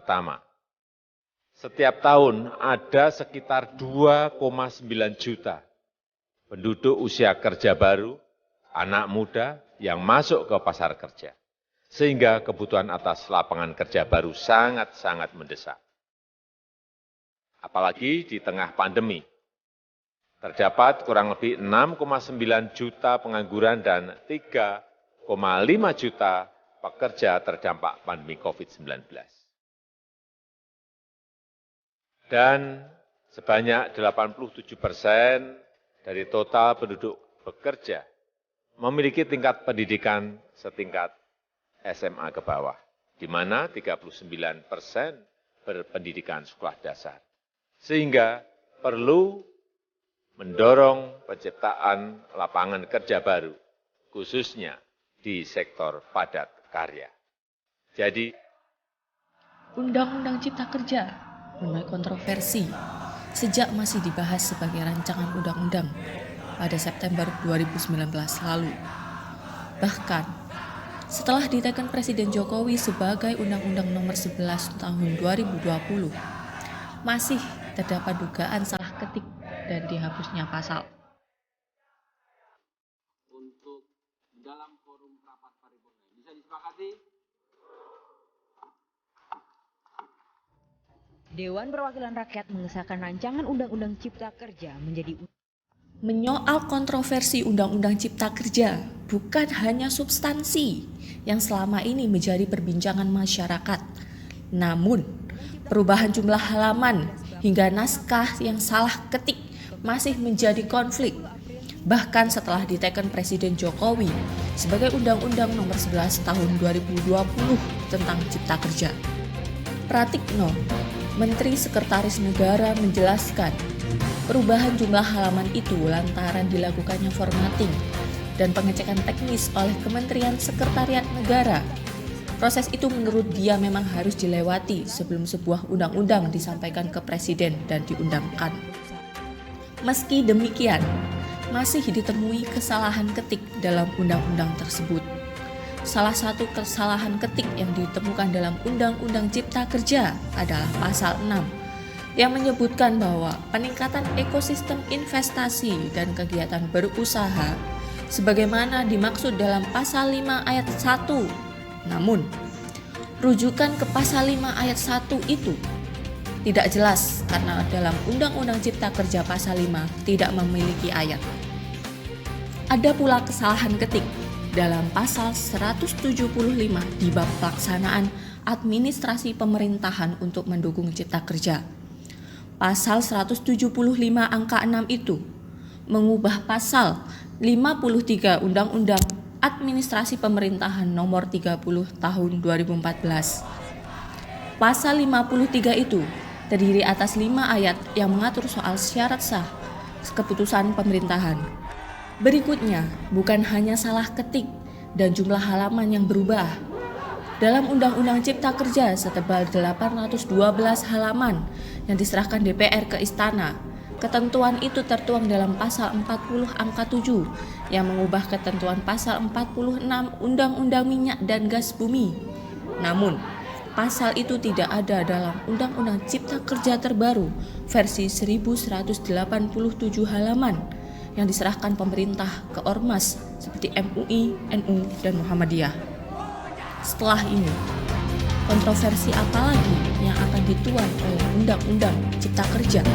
Pertama, setiap tahun ada sekitar 2,9 juta penduduk usia kerja baru, anak muda yang masuk ke pasar kerja. Sehingga kebutuhan atas lapangan kerja baru sangat-sangat mendesak. Apalagi di tengah pandemi, terdapat kurang lebih 6,9 juta pengangguran dan 3,5 juta pekerja terdampak pandemi COVID-19. Dan sebanyak 87% dari total penduduk bekerja memiliki tingkat pendidikan setingkat SMA ke bawah, di mana 39% berpendidikan sekolah dasar. Sehingga perlu mendorong penciptaan lapangan kerja baru, khususnya di sektor padat karya. Jadi, Undang-Undang Cipta Kerja menuai kontroversi sejak masih dibahas sebagai rancangan undang-undang pada September 2019 lalu. Bahkan, setelah diteken Presiden Jokowi sebagai Undang-Undang Nomor 11 Tahun 2020, masih terdapat dugaan salah ketik dan dihapusnya pasal. Untuk dalam forum rapat paripurna bisa disepakati. Dewan Perwakilan Rakyat mengesahkan rancangan Undang-Undang Cipta Kerja menjadi Menyoal kontroversi Undang-Undang Cipta Kerja bukan hanya substansi yang selama ini menjadi perbincangan masyarakat, namun perubahan jumlah halaman hingga naskah yang salah ketik masih menjadi konflik. Bahkan setelah diteken Presiden Jokowi sebagai Undang-Undang Nomor 11 Tahun 2020 tentang Cipta Kerja. Pratikno, Menteri Sekretaris Negara menjelaskan perubahan jumlah halaman itu lantaran dilakukannya formatting dan pengecekan teknis oleh Kementerian Sekretariat Negara. Proses itu menurut dia memang harus dilewati sebelum sebuah undang-undang disampaikan ke Presiden dan diundangkan. Meski demikian, masih ditemui kesalahan ketik dalam undang-undang tersebut. Salah satu kesalahan ketik yang ditemukan dalam Undang-Undang Cipta Kerja adalah pasal 6 yang menyebutkan bahwa peningkatan ekosistem investasi dan kegiatan berusaha sebagaimana dimaksud dalam pasal 5 ayat 1. Namun, rujukan ke pasal 5 ayat 1 itu tidak jelas karena dalam Undang-Undang Cipta Kerja pasal 5 tidak memiliki ayat. Ada pula kesalahan ketik dalam pasal 175 di bab pelaksanaan administrasi pemerintahan untuk mendukung Cipta Kerja. Pasal 175 angka 6 itu mengubah pasal 53 Undang-Undang Administrasi Pemerintahan Nomor 30 Tahun 2014. Pasal 53 itu terdiri atas 5 ayat yang mengatur soal syarat sah keputusan pemerintahan. Berikutnya, bukan hanya salah ketik dan jumlah halaman yang berubah. Dalam Undang-Undang Cipta Kerja setebal 812 halaman yang diserahkan DPR ke Istana, ketentuan itu tertuang dalam pasal 40 angka 7 yang mengubah ketentuan pasal 46 Undang-Undang Minyak dan Gas Bumi. Namun, pasal itu tidak ada dalam Undang-Undang Cipta Kerja terbaru versi 1187 halaman yang diserahkan pemerintah ke Ormas seperti MUI, NU, dan Muhammadiyah. Setelah ini, kontroversi apa lagi yang akan dituai oleh Undang-Undang Cipta Kerja?